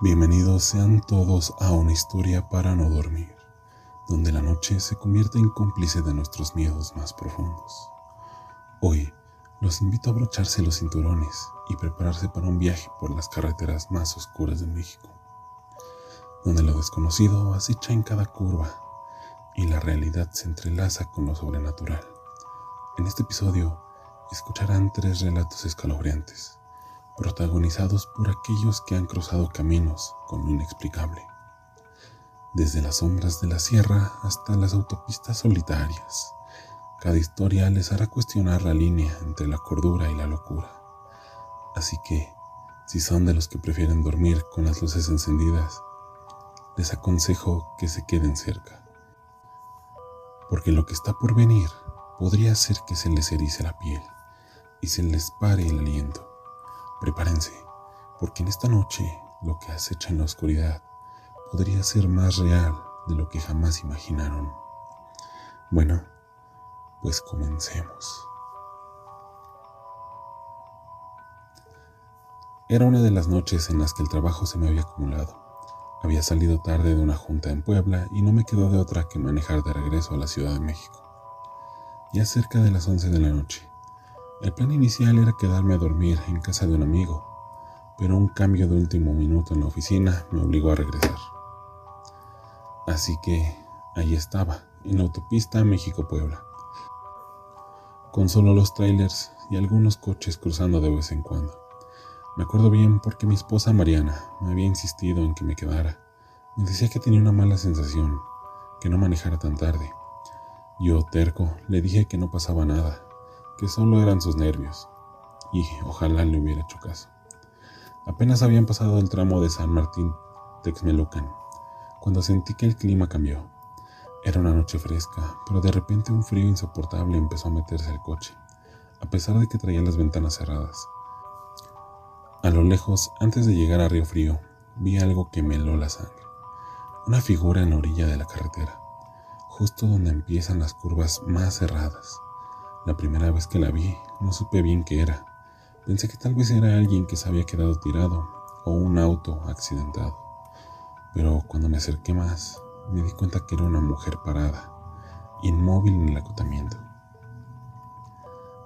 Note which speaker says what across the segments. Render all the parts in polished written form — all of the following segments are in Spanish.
Speaker 1: Bienvenidos sean todos a una historia para no dormir, donde la noche se convierte en cómplice de nuestros miedos más profundos. Hoy los invito a abrocharse los cinturones y prepararse para un viaje por las carreteras más oscuras de México, donde lo desconocido acecha en cada curva y la realidad se entrelaza con lo sobrenatural. En este episodio escucharán 3 relatos escalofriantes, protagonizados por aquellos que han cruzado caminos con lo inexplicable, desde las sombras de la sierra hasta las autopistas solitarias. Cada historia les hará cuestionar la línea entre la cordura y la locura. Así que, si son de los que prefieren dormir con las luces encendidas, les aconsejo que se queden cerca, porque lo que está por venir podría hacer que se les erice la piel y se les pare el aliento. Prepárense, porque en esta noche lo que acecha en la oscuridad podría ser más real de lo que jamás imaginaron. Bueno, pues comencemos. Era una de las noches en las que el trabajo se me había acumulado. Había salido tarde de una junta en Puebla y no me quedó de otra que manejar de regreso a la Ciudad de México. Ya cerca de las 11 de la noche. El plan inicial era quedarme a dormir en casa de un amigo, pero un cambio de último minuto en la oficina me obligó a regresar. Así que ahí estaba, en la autopista México-Puebla, con solo los trailers y algunos coches cruzando de vez en cuando. Me acuerdo bien porque mi esposa Mariana me había insistido en que me quedara. Me decía que tenía una mala sensación, que no manejara tan tarde. Yo, terco, le dije que no pasaba nada, que solo eran sus nervios, y ojalá le hubiera hecho caso. Apenas habían pasado el tramo de San Martín Texmelucan, cuando sentí que el clima cambió. Era una noche fresca, pero de repente un frío insoportable empezó a meterse al coche, a pesar de que traía las ventanas cerradas. A lo lejos, antes de llegar a Río Frío, vi algo que me heló la sangre. Una figura en la orilla de la carretera, justo donde empiezan las curvas más cerradas. La primera vez que la vi, no supe bien qué era. Pensé que tal vez era alguien que se había quedado tirado o un auto accidentado. Pero cuando me acerqué más, me di cuenta que era una mujer parada, inmóvil en el acotamiento.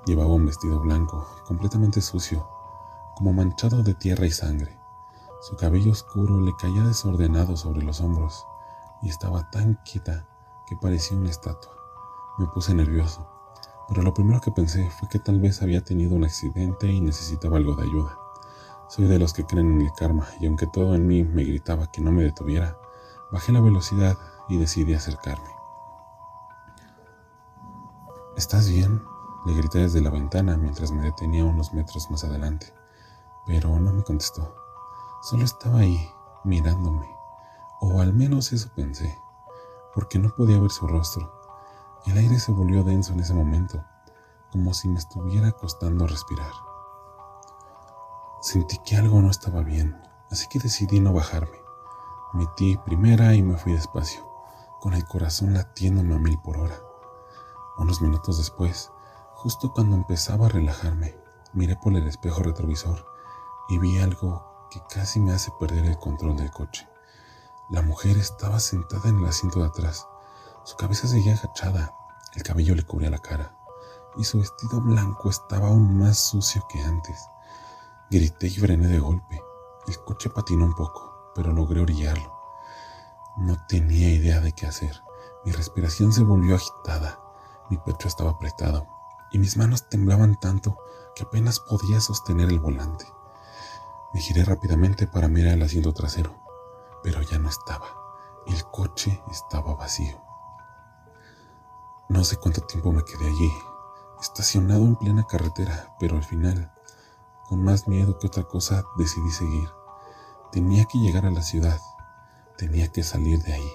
Speaker 1: Llevaba un vestido blanco, completamente sucio, como manchado de tierra y sangre. Su cabello oscuro le caía desordenado sobre los hombros y estaba tan quieta que parecía una estatua. Me puse nervioso, pero lo primero que pensé fue que tal vez había tenido un accidente y necesitaba algo de ayuda. Soy de los que creen en el karma, y aunque todo en mí me gritaba que no me detuviera, bajé la velocidad y decidí acercarme. ¿Estás bien?, le grité desde la ventana mientras me detenía unos metros más adelante, pero no me contestó. Solo estaba ahí, mirándome, o al menos eso pensé, porque no podía ver su rostro. El aire se volvió denso en ese momento, como si me estuviera costando respirar. Sentí que algo no estaba bien, así que decidí no bajarme. Metí primera y me fui despacio, con el corazón latiéndome a 1000 por hora. Unos minutos después, justo cuando empezaba a relajarme, miré por el espejo retrovisor y vi algo que casi me hace perder el control del coche. La mujer estaba sentada en el asiento de atrás. Su cabeza seguía agachada, el cabello le cubría la cara, y su vestido blanco estaba aún más sucio que antes. Grité y frené de golpe. El coche patinó un poco, pero logré orillarlo. No tenía idea de qué hacer. Mi respiración se volvió agitada, mi pecho estaba apretado, y mis manos temblaban tanto que apenas podía sostener el volante. Me giré rápidamente para mirar el asiento trasero, pero ya no estaba. El coche estaba vacío. No sé cuánto tiempo me quedé allí, estacionado en plena carretera, pero al final, con más miedo que otra cosa, decidí seguir. Tenía que llegar a la ciudad, tenía que salir de ahí.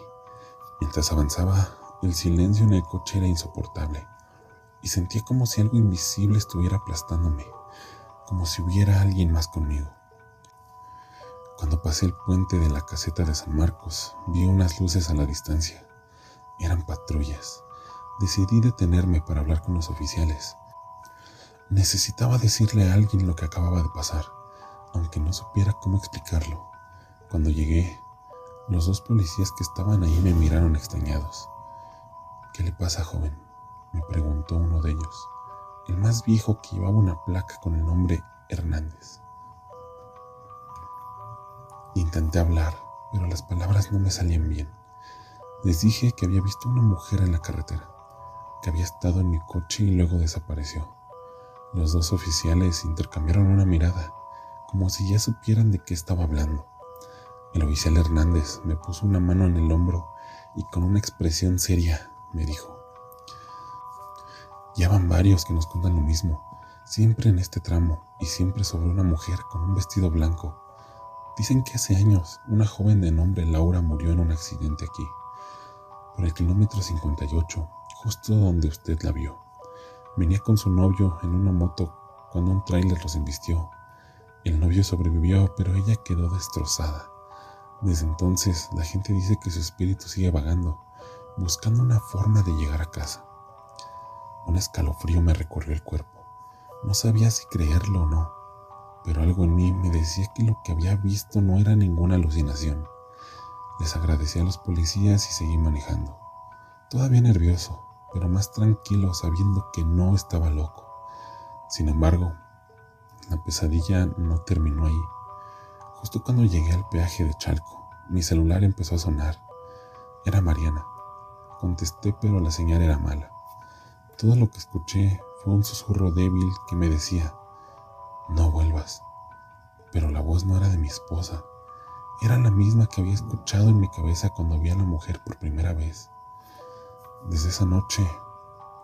Speaker 1: Mientras avanzaba, el silencio en el coche era insoportable, y sentía como si algo invisible estuviera aplastándome, como si hubiera alguien más conmigo. Cuando pasé el puente de la caseta de San Marcos, vi unas luces a la distancia. Eran patrullas. Decidí detenerme para hablar con los oficiales. Necesitaba decirle a alguien lo que acababa de pasar, aunque no supiera cómo explicarlo. Cuando llegué, los dos policías que estaban ahí me miraron extrañados. «¿Qué le pasa, joven?», me preguntó uno de ellos, el más viejo, que llevaba una placa con el nombre Hernández. Intenté hablar, pero las palabras no me salían bien. Les dije que había visto una mujer en la carretera, que había estado en mi coche y luego desapareció. Los dos oficiales intercambiaron una mirada, como si ya supieran de qué estaba hablando. El oficial Hernández me puso una mano en el hombro y con una expresión seria me dijo: «Ya van varios que nos cuentan lo mismo, siempre en este tramo y siempre sobre una mujer con un vestido blanco. Dicen que hace años una joven de nombre Laura murió en un accidente aquí, por el kilómetro 58, justo donde usted la vio. Venía con su novio en una moto cuando un tráiler los embistió. El novio sobrevivió, pero ella quedó destrozada. Desde entonces, la gente dice que su espíritu sigue vagando, buscando una forma de llegar a casa». Un escalofrío me recorrió el cuerpo. No sabía si creerlo o no, pero algo en mí me decía que lo que había visto no era ninguna alucinación. Les agradecí a los policías y seguí manejando, todavía nervioso, pero más tranquilo sabiendo que no estaba loco. Sin embargo, la pesadilla no terminó ahí. Justo cuando llegué al peaje de Chalco, mi celular empezó a sonar. Era Mariana. Contesté, pero la señal era mala. Todo lo que escuché fue un susurro débil que me decía: «No vuelvas». Pero la voz no era de mi esposa. Era la misma que había escuchado en mi cabeza cuando vi a la mujer por primera vez. Desde esa noche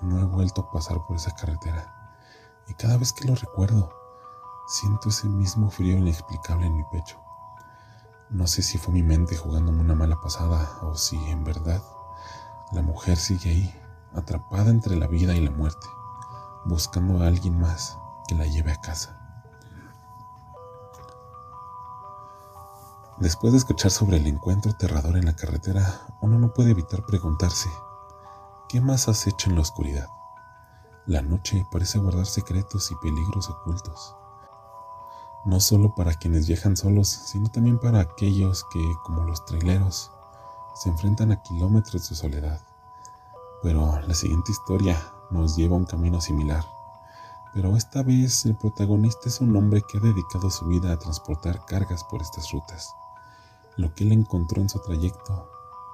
Speaker 1: no he vuelto a pasar por esa carretera, y cada vez que lo recuerdo, siento ese mismo frío inexplicable en mi pecho. No sé si fue mi mente jugándome una mala pasada o si, en verdad, la mujer sigue ahí, atrapada entre la vida y la muerte, buscando a alguien más que la lleve a casa. Después de escuchar sobre el encuentro aterrador en la carretera, uno no puede evitar preguntarse: ¿qué más has hecho en la oscuridad? La noche parece guardar secretos y peligros ocultos, no solo para quienes viajan solos, sino también para aquellos que, como los traileros, se enfrentan a kilómetros de soledad. Pero la siguiente historia nos lleva a un camino similar, pero esta vez el protagonista es un hombre que ha dedicado su vida a transportar cargas por estas rutas. Lo que él encontró en su trayecto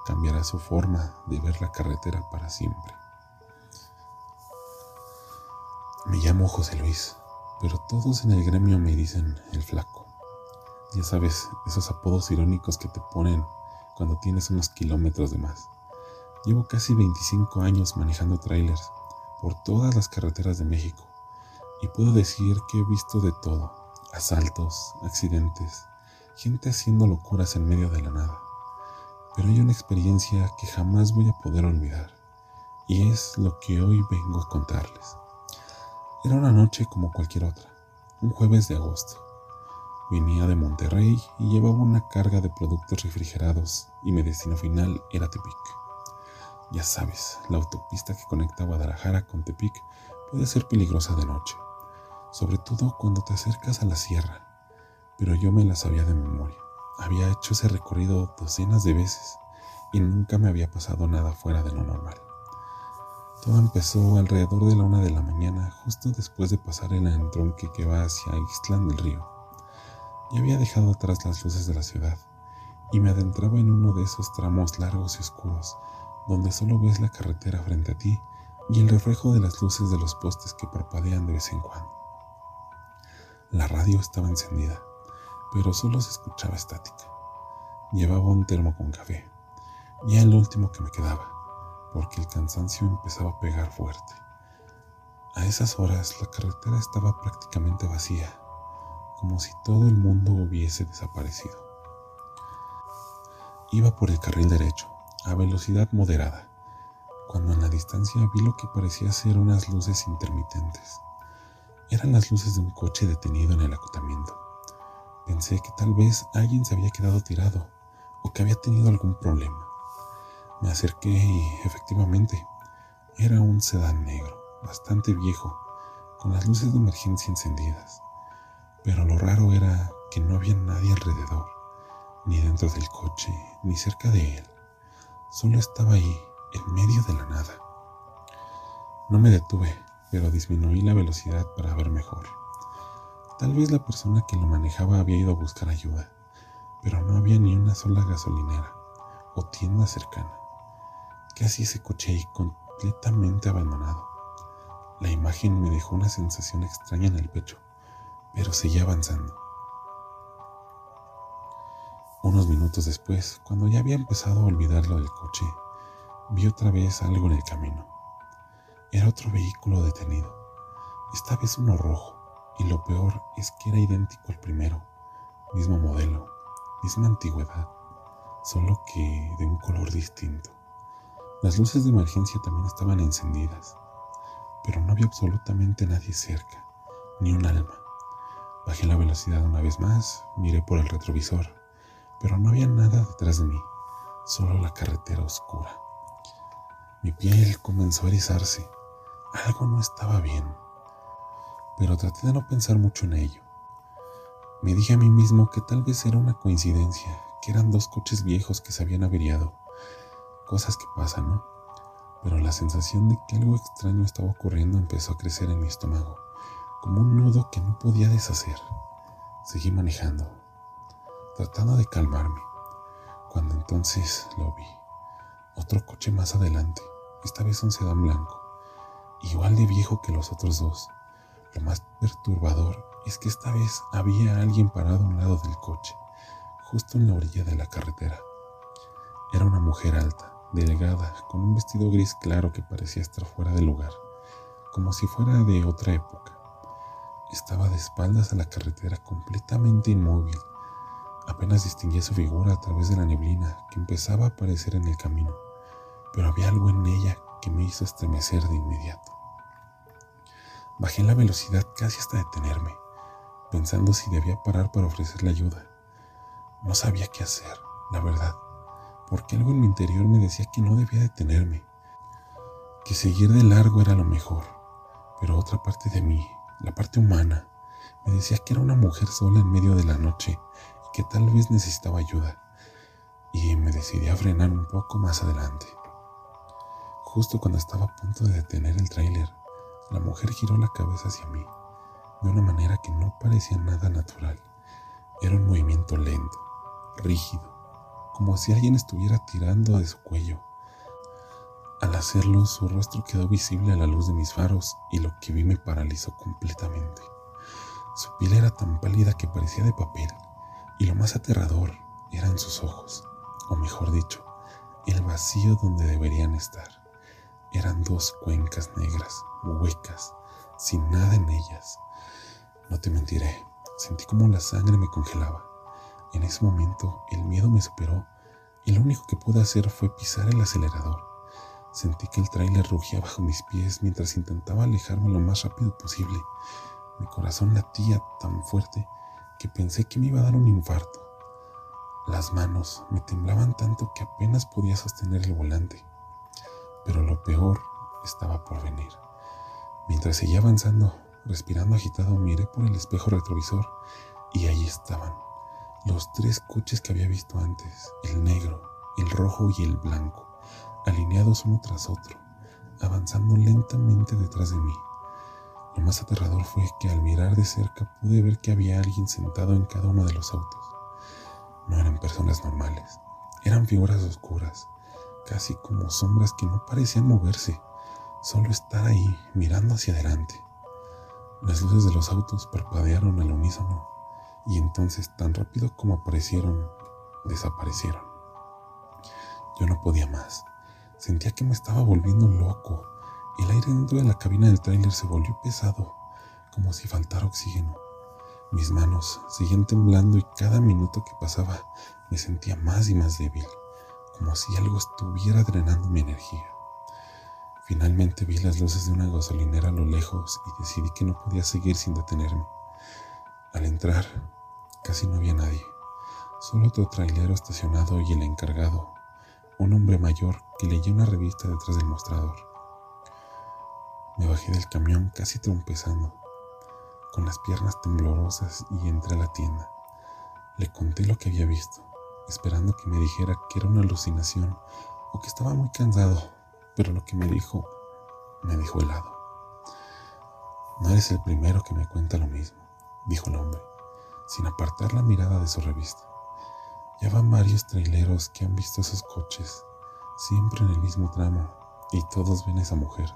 Speaker 1: cambiará su forma de ver la carretera para siempre. Me llamo José Luis, pero todos en el gremio me dicen el Flaco. Ya sabes, esos apodos irónicos que te ponen cuando tienes unos kilómetros de más. Llevo casi 25 años manejando trailers por todas las carreteras de México y puedo decir que he visto de todo: asaltos, accidentes, gente haciendo locuras en medio de la nada. Pero hay una experiencia que jamás voy a poder olvidar, y es lo que hoy vengo a contarles. Era una noche como cualquier otra, un jueves de agosto. Venía de Monterrey y llevaba una carga de productos refrigerados y mi destino final era Tepic. Ya sabes, la autopista que conecta Guadalajara con Tepic puede ser peligrosa de noche, sobre todo cuando te acercas a la sierra, pero yo me la sabía de memoria. Había hecho ese recorrido docenas de veces y nunca me había pasado nada fuera de lo normal. Todo empezó alrededor de la 1 de la mañana, justo después de pasar el entronque que va hacia Ixtlán del Río. Ya había dejado atrás las luces de la ciudad y me adentraba en uno de esos tramos largos y oscuros donde solo ves la carretera frente a ti y el reflejo de las luces de los postes que parpadean de vez en cuando. La radio estaba encendida, pero solo se escuchaba estática. Llevaba un termo con café, ya el último que me quedaba, porque el cansancio empezaba a pegar fuerte. A esas horas la carretera estaba prácticamente vacía, como si todo el mundo hubiese desaparecido. Iba por el carril derecho, a velocidad moderada, cuando en la distancia vi lo que parecía ser unas luces intermitentes. Eran las luces de un coche detenido en el acotamiento. Pensé que tal vez alguien se había quedado tirado o que había tenido algún problema. Me acerqué y, efectivamente, era un sedán negro, bastante viejo, con las luces de emergencia encendidas. Pero lo raro era que no había nadie alrededor. ni dentro del coche, ni cerca de él. Solo estaba ahí, en medio de la nada. No me detuve, pero disminuí la velocidad para ver mejor. Tal vez la persona que lo manejaba había ido a buscar ayuda, pero no había ni una sola gasolinera o tienda cercana. ¿Qué hacía ese coche ahí completamente abandonado? La imagen me dejó una sensación extraña en el pecho, pero seguía avanzando. Unos minutos después, cuando ya había empezado a olvidar lo del coche, vi otra vez algo en el camino. Era otro vehículo detenido, esta vez uno rojo, y lo peor es que era idéntico al primero, mismo modelo, misma antigüedad, solo que de un color distinto. Las luces de emergencia también estaban encendidas, pero no había absolutamente nadie cerca, ni un alma. Bajé la velocidad una vez más, miré por el retrovisor, pero no había nada detrás de mí, solo la carretera oscura. Mi piel comenzó a erizarse, algo no estaba bien, pero traté de no pensar mucho en ello. Me dije a mí mismo que tal vez era una coincidencia, que eran dos coches viejos que se habían averiado. Cosas que pasan, ¿no? Pero la sensación de que algo extraño estaba ocurriendo empezó a crecer en mi estómago, como un nudo que no podía deshacer. Seguí manejando, tratando de calmarme, cuando entonces lo vi. Otro coche más adelante, esta vez un sedán blanco, igual de viejo que los otros dos. Lo más perturbador es que esta vez había alguien parado a un lado del coche, justo en la orilla de la carretera. Era una mujer alta, delgada, con un vestido gris claro que parecía estar fuera de lugar, como si fuera de otra época. Estaba de espaldas a la carretera, completamente inmóvil. Apenas distinguía su figura a través de la neblina que empezaba a aparecer en el camino, pero había algo en ella que me hizo estremecer de inmediato. Bajé la velocidad casi hasta detenerme, pensando si debía parar para ofrecerle ayuda. No sabía qué hacer, la verdad, porque algo en mi interior me decía que no debía detenerme, que seguir de largo era lo mejor, pero otra parte de mí, la parte humana, me decía que era una mujer sola en medio de la noche y que tal vez necesitaba ayuda, y me decidí a frenar un poco más adelante. Justo cuando estaba a punto de detener el tráiler, la mujer giró la cabeza hacia mí, de una manera que no parecía nada natural. Era un movimiento lento, rígido, como si alguien estuviera tirando de su cuello. Al hacerlo, su rostro quedó visible a la luz de mis faros y lo que vi me paralizó completamente. Su piel era tan pálida que parecía de papel, y lo más aterrador eran sus ojos, o mejor dicho, el vacío donde deberían estar. Eran dos cuencas negras, huecas, sin nada en ellas. No te mentiré, sentí como la sangre me congelaba. En ese momento el miedo me superó y lo único que pude hacer fue pisar el acelerador. Sentí que el tráiler rugía bajo mis pies mientras intentaba alejarme lo más rápido posible. Mi corazón latía tan fuerte que pensé que me iba a dar un infarto. Las manos me temblaban tanto que apenas podía sostener el volante. Pero lo peor estaba por venir. Mientras seguía avanzando, respirando agitado, miré por el espejo retrovisor y ahí estaban, los tres coches que había visto antes, el negro, el rojo y el blanco, alineados uno tras otro, avanzando lentamente detrás de mí. Lo más aterrador fue que al mirar de cerca pude ver que había alguien sentado en cada uno de los autos. No eran personas normales, eran figuras oscuras, casi como sombras que no parecían moverse, solo estar ahí mirando hacia adelante. Las luces de los autos parpadearon al unísono y entonces, tan rápido como aparecieron, desaparecieron. Yo no podía más. Sentía que me estaba volviendo loco. El aire dentro de la cabina del tráiler se volvió pesado, como si faltara oxígeno. Mis manos seguían temblando y cada minuto que pasaba me sentía más y más débil, como si algo estuviera drenando mi energía. Finalmente vi las luces de una gasolinera a lo lejos y decidí que no podía seguir sin detenerme. Al entrar, casi no había nadie, solo otro trailero estacionado y el encargado, un hombre mayor que leía una revista detrás del mostrador. Me bajé del camión casi trompezando, con las piernas temblorosas y entré a la tienda. Le conté lo que había visto esperando que me dijera que era una alucinación o que estaba muy cansado, pero lo que me dejó helado. No eres el primero que me cuenta lo mismo, dijo el hombre, sin apartar la mirada de su revista. Ya van varios traileros que han visto esos coches, siempre en el mismo tramo, y todos ven a esa mujer.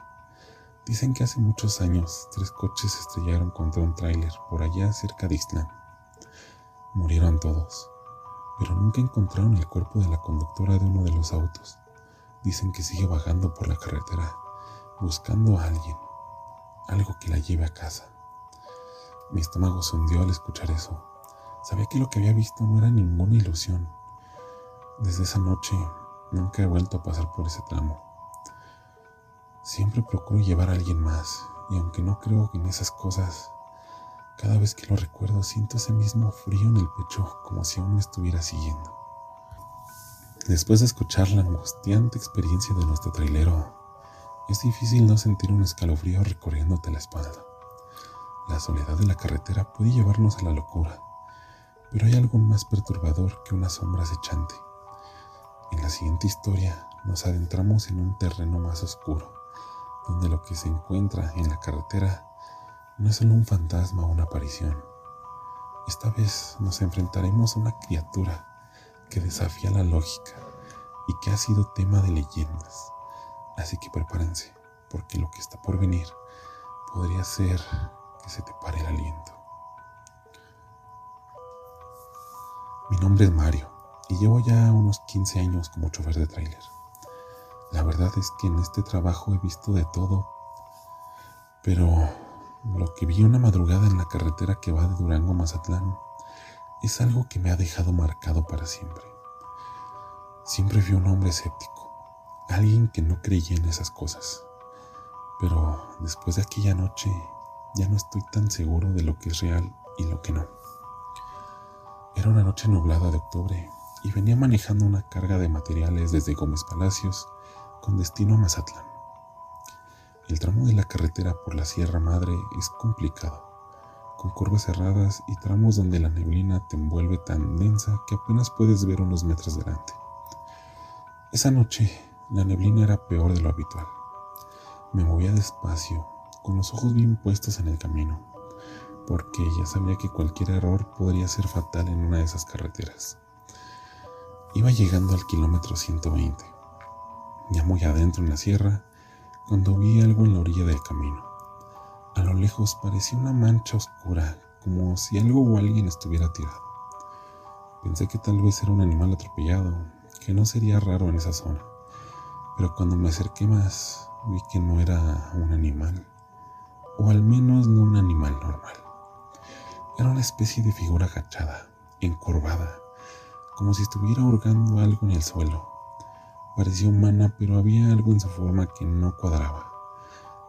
Speaker 1: Dicen que hace muchos años 3 coches se estrellaron contra un tráiler por allá cerca de Islán. Murieron todos, pero nunca encontraron el cuerpo de la conductora de uno de los autos. Dicen que sigue vagando por la carretera, buscando a alguien, algo que la lleve a casa. Mi estómago se hundió al escuchar eso. Sabía que lo que había visto no era ninguna ilusión. Desde esa noche nunca he vuelto a pasar por ese tramo. Siempre procuro llevar a alguien más, y aunque no creo en esas cosas, cada vez que lo recuerdo siento ese mismo frío en el pecho, como si aún me estuviera siguiendo. Después de escuchar la angustiante experiencia de nuestro trailero, es difícil no sentir un escalofrío recorriéndote la espalda. La soledad de la carretera puede llevarnos a la locura, pero hay algo más perturbador que una sombra acechante. En la siguiente historia nos adentramos en un terreno más oscuro, donde lo que se encuentra en la carretera no es solo un fantasma o una aparición. Esta vez nos enfrentaremos a una criatura que desafía la lógica y que ha sido tema de leyendas. Así que prepárense, porque lo que está por venir podría ser que se te pare el aliento. Mi nombre es Mario y llevo ya unos 15 años como chofer de tráiler. La verdad es que en este trabajo he visto de todo, pero lo que vi una madrugada en la carretera que va de Durango a Mazatlán es algo que me ha dejado marcado para siempre. Siempre fui un hombre escéptico, alguien que no creía en esas cosas, pero después de aquella noche ya no estoy tan seguro de lo que es real y lo que no. Era una noche nublada de octubre y venía manejando una carga de materiales desde Gómez Palacios con destino a Mazatlán. El tramo de la carretera por la Sierra Madre es complicado, con curvas cerradas y tramos donde la neblina te envuelve tan densa que apenas puedes ver unos metros delante. Esa noche la neblina era peor de lo habitual. Me movía despacio, con los ojos bien puestos en el camino, porque ya sabía que cualquier error podría ser fatal en una de esas carreteras. Iba llegando al kilómetro 120, ya muy adentro en la sierra, cuando vi algo en la orilla del camino. A lo lejos parecía una mancha oscura, como si algo o alguien estuviera tirado. Pensé que tal vez era un animal atropellado, que no sería raro en esa zona, pero cuando me acerqué más, vi que no era un animal, o al menos no un animal normal. Era una especie de figura agachada, encorvada, como si estuviera hurgando algo en el suelo. Parecía humana, pero había algo en su forma que no cuadraba.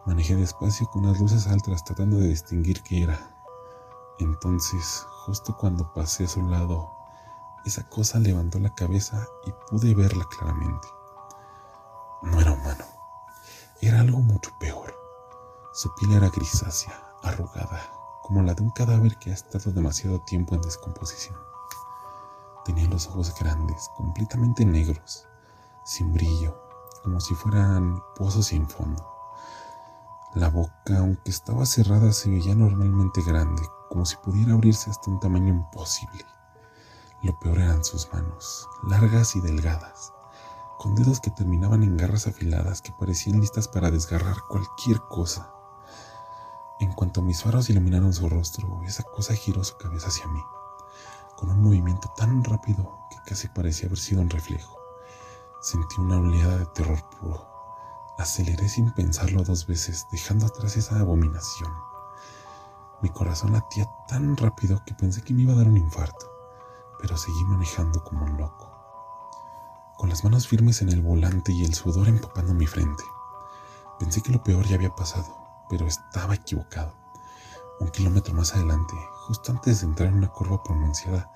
Speaker 1: Manejé despacio con las luces altas tratando de distinguir qué era. Entonces, justo cuando pasé a su lado, esa cosa levantó la cabeza y pude verla claramente. No era humano, era algo mucho peor. Su piel era grisácea, arrugada, como la de un cadáver que ha estado demasiado tiempo en descomposición. Tenía los ojos grandes, completamente negros, sin brillo, como si fueran pozos sin fondo. La boca, aunque estaba cerrada, se veía normalmente grande, como si pudiera abrirse hasta un tamaño imposible. Lo peor eran sus manos, largas y delgadas, con dedos que terminaban en garras afiladas que parecían listas para desgarrar cualquier cosa. En cuanto mis faros iluminaron su rostro, esa cosa giró su cabeza hacia mí, con un movimiento tan rápido que casi parecía haber sido un reflejo. Sentí una oleada de terror puro. Aceleré sin pensarlo 2 veces, dejando atrás esa abominación. Mi corazón latía tan rápido que pensé que me iba a dar un infarto, pero seguí manejando como un loco, con las manos firmes en el volante y el sudor empapando mi frente. Pensé que lo peor ya había pasado, pero estaba equivocado. 1 kilómetro más adelante, justo antes de entrar en una curva pronunciada,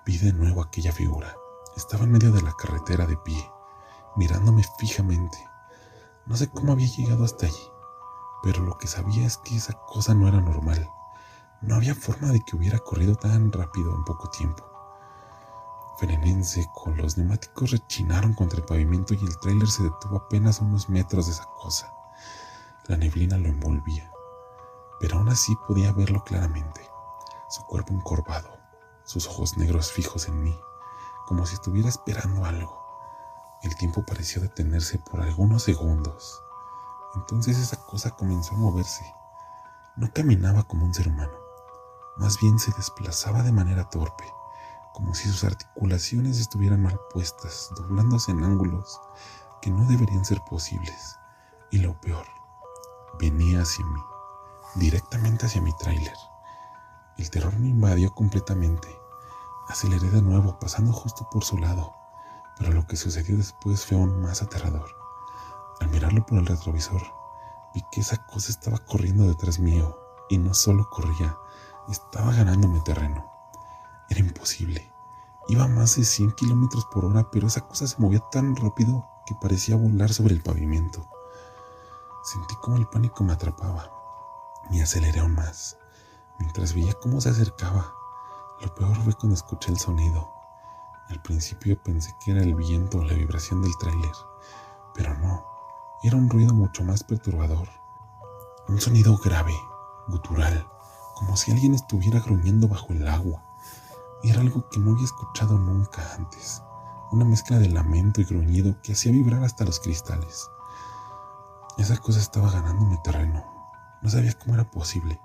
Speaker 1: vi de nuevo aquella figura. Estaba en medio de la carretera de pie, mirándome fijamente. No sé cómo había llegado hasta allí, pero lo que sabía es que esa cosa no era normal. No había forma de que hubiera corrido tan rápido en poco tiempo. Frené en seco, los neumáticos rechinaron contra el pavimento y el tráiler se detuvo apenas a unos metros de esa cosa. La neblina lo envolvía, pero aún así podía verlo claramente. Su cuerpo encorvado, sus ojos negros fijos en mí, como si estuviera esperando algo. El tiempo pareció detenerse por algunos segundos. Entonces esa cosa comenzó a moverse. No caminaba como un ser humano, más bien se desplazaba de manera torpe, como si sus articulaciones estuvieran mal puestas, doblándose en ángulos que no deberían ser posibles. Y lo peor, venía hacia mí, directamente hacia mi tráiler. El terror me invadió completamente. Aceleré de nuevo, pasando justo por su lado, pero lo que sucedió después fue aún más aterrador. Al mirarlo por el retrovisor, vi que esa cosa estaba corriendo detrás mío, y no solo corría, estaba ganándome terreno. Era imposible. Iba a más de 100 kilómetros por hora, pero esa cosa se movía tan rápido que parecía volar sobre el pavimento. Sentí como el pánico me atrapaba, y aceleré aún más, mientras veía cómo se acercaba. Lo peor fue cuando escuché el sonido. Al principio pensé que era el viento o la vibración del tráiler, pero no, era un ruido mucho más perturbador. Un sonido grave, gutural, como si alguien estuviera gruñendo bajo el agua. Era algo que no había escuchado nunca antes, una mezcla de lamento y gruñido que hacía vibrar hasta los cristales. Esa cosa estaba ganándome terreno. No sabía cómo era posible,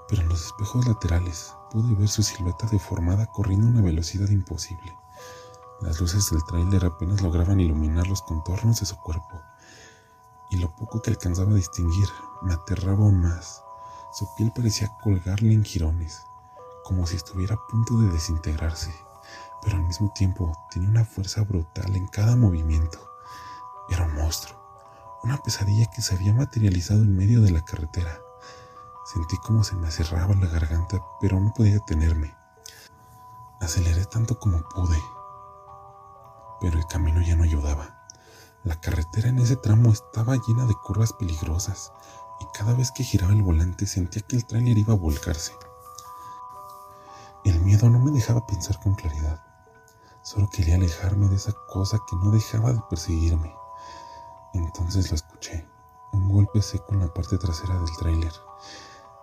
Speaker 1: pero en los espejos laterales pude ver su silueta deformada corriendo a una velocidad imposible. Las luces del tráiler apenas lograban iluminar los contornos de su cuerpo, y lo poco que alcanzaba a distinguir me aterraba aún más. Su piel parecía colgarle en jirones, como si estuviera a punto de desintegrarse, pero al mismo tiempo tenía una fuerza brutal en cada movimiento. Era un monstruo, una pesadilla que se había materializado en medio de la carretera. Sentí como se me cerraba la garganta, pero no podía detenerme. Aceleré tanto como pude, pero el camino ya no ayudaba. La carretera en ese tramo estaba llena de curvas peligrosas, y cada vez que giraba el volante sentía que el tráiler iba a volcarse. El miedo no me dejaba pensar con claridad. Solo quería alejarme de esa cosa que no dejaba de perseguirme. Entonces lo escuché, un golpe seco en la parte trasera del tráiler.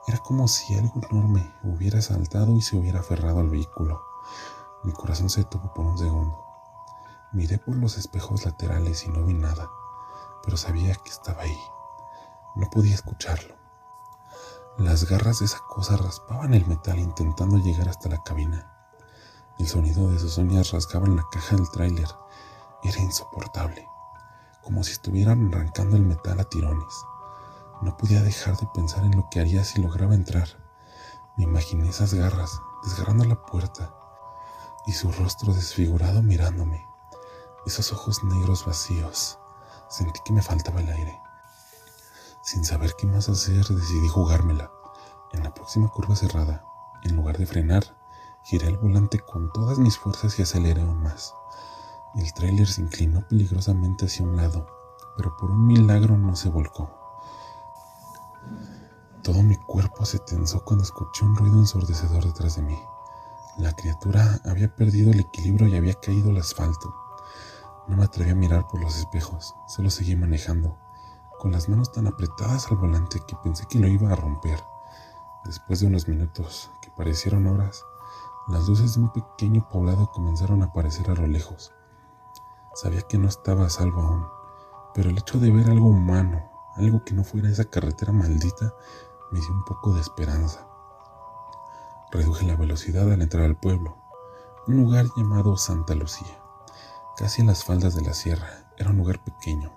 Speaker 1: Era como si algo enorme hubiera saltado y se hubiera aferrado al vehículo. Mi corazón se detuvo por un segundo. Miré por los espejos laterales y no vi nada, pero sabía que estaba ahí. No podía escucharlo. Las garras de esa cosa raspaban el metal intentando llegar hasta la cabina. El sonido de sus uñas rasgaban la caja del tráiler. Era insoportable, como si estuvieran arrancando el metal a tirones. No podía dejar de pensar en lo que haría si lograba entrar. Me imaginé esas garras desgarrando la puerta y su rostro desfigurado mirándome. Esos ojos negros vacíos. Sentí que me faltaba el aire. Sin saber qué más hacer, decidí jugármela. En la próxima curva cerrada, en lugar de frenar, giré el volante con todas mis fuerzas y aceleré aún más. El tráiler se inclinó peligrosamente hacia un lado, pero por un milagro no se volcó. Todo mi cuerpo se tensó cuando escuché un ruido ensordecedor detrás de mí. La criatura había perdido el equilibrio y había caído al asfalto. No me atreví a mirar por los espejos, solo seguí manejando, con las manos tan apretadas al volante que pensé que lo iba a romper. Después de unos minutos, que parecieron horas, las luces de un pequeño poblado comenzaron a aparecer a lo lejos. Sabía que no estaba a salvo aún, pero el hecho de ver algo humano, algo que no fuera esa carretera maldita, me dio un poco de esperanza. Reduje la velocidad al entrar al pueblo, un lugar llamado Santa Lucía. Casi en las faldas de la sierra. Era un lugar pequeño,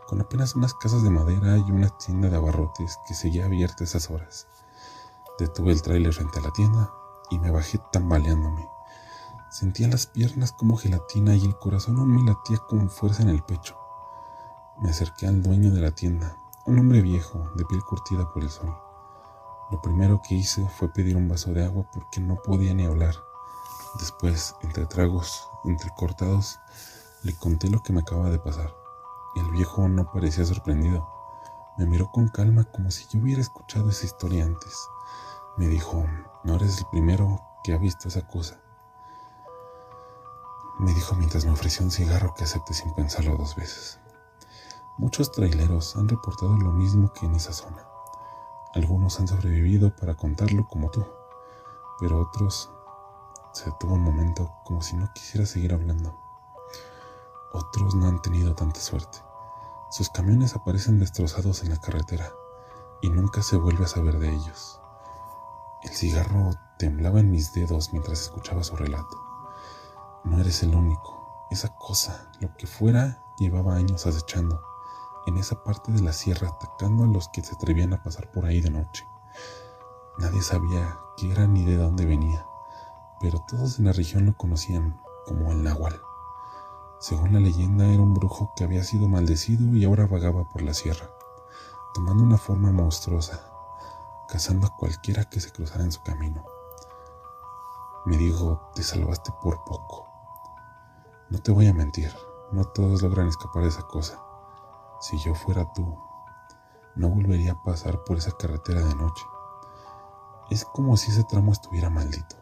Speaker 1: con apenas unas casas de madera y una tienda de abarrotes que seguía abierta a esas horas. Detuve el tráiler frente a la tienda y me bajé tambaleándome. Sentía las piernas como gelatina y el corazón aún me latía con fuerza en el pecho. Me acerqué al dueño de la tienda, un hombre viejo, de piel curtida por el sol. Lo primero que hice fue pedir un vaso de agua porque no podía ni hablar. Después, entre tragos entrecortados, le conté lo que me acababa de pasar. El viejo no parecía sorprendido. Me miró con calma como si yo hubiera escuchado esa historia antes. Me dijo, no eres el primero que ha visto esa cosa. Me dijo mientras me ofreció un cigarro que acepté sin pensarlo dos veces. Muchos traileros han reportado lo mismo que en esa zona. Algunos han sobrevivido para contarlo como tú, pero otros se detuvo un momento como si no quisiera seguir hablando. Otros no han tenido tanta suerte. Sus camiones aparecen destrozados en la carretera y nunca se vuelve a saber de ellos. El cigarro temblaba en mis dedos mientras escuchaba su relato. No eres el único. Esa cosa, lo que fuera, llevaba años acechando en esa parte de la sierra, atacando a los que se atrevían a pasar por ahí de noche. Nadie sabía qué era ni de dónde venía, pero todos en la región lo conocían como el Nahual. Según la leyenda, era un brujo que había sido maldecido y ahora vagaba por la sierra, tomando una forma monstruosa, cazando a cualquiera que se cruzara en su camino. Me dijo, te salvaste por poco. No te voy a mentir, no todos logran escapar de esa cosa. Si yo fuera tú, no volvería a pasar por esa carretera de noche. Es como si ese tramo estuviera maldito.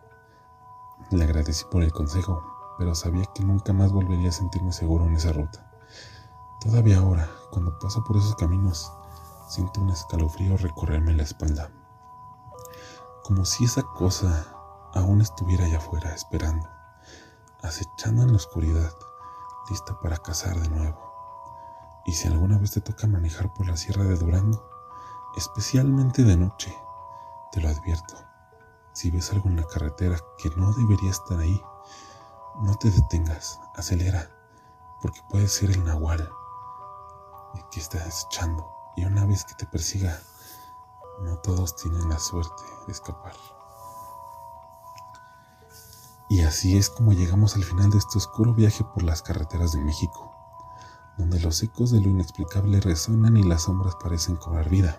Speaker 1: Le agradecí por el consejo, pero sabía que nunca más volvería a sentirme seguro en esa ruta. Todavía ahora, cuando paso por esos caminos, siento un escalofrío recorrerme la espalda. Como si esa cosa aún estuviera allá afuera esperando, acechando en la oscuridad, lista para cazar de nuevo. Y si alguna vez te toca manejar por la sierra de Durango, especialmente de noche, te lo advierto, si ves algo en la carretera que no debería estar ahí, no te detengas, acelera, porque puede ser el Nahual que está acechando, y una vez que te persiga, no todos tienen la suerte de escapar. Y así es como llegamos al final de este oscuro viaje por las carreteras de México, donde los ecos de lo inexplicable resuenan y las sombras parecen cobrar vida.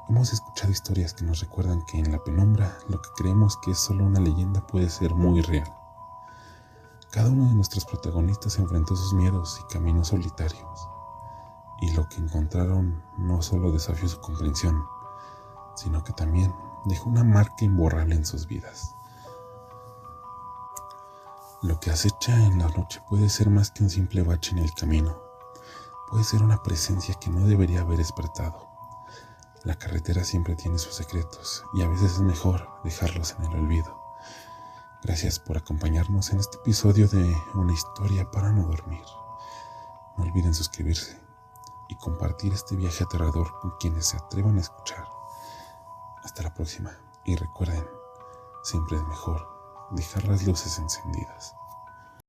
Speaker 1: Hemos escuchado historias que nos recuerdan que en la penumbra lo que creemos que es solo una leyenda puede ser muy real. Cada uno de nuestros protagonistas enfrentó sus miedos y caminos solitarios, y lo que encontraron no solo desafió su comprensión, sino que también dejó una marca imborrable en sus vidas. Lo que acecha en la noche puede ser más que un simple bache en el camino. Puede ser una presencia que no debería haber despertado. La carretera siempre tiene sus secretos y a veces es mejor dejarlos en el olvido. Gracias por acompañarnos en este episodio de Una historia para no dormir. No olviden suscribirse y compartir este viaje aterrador con quienes se atrevan a escuchar. Hasta la próxima y recuerden, siempre es mejor dejar las luces encendidas.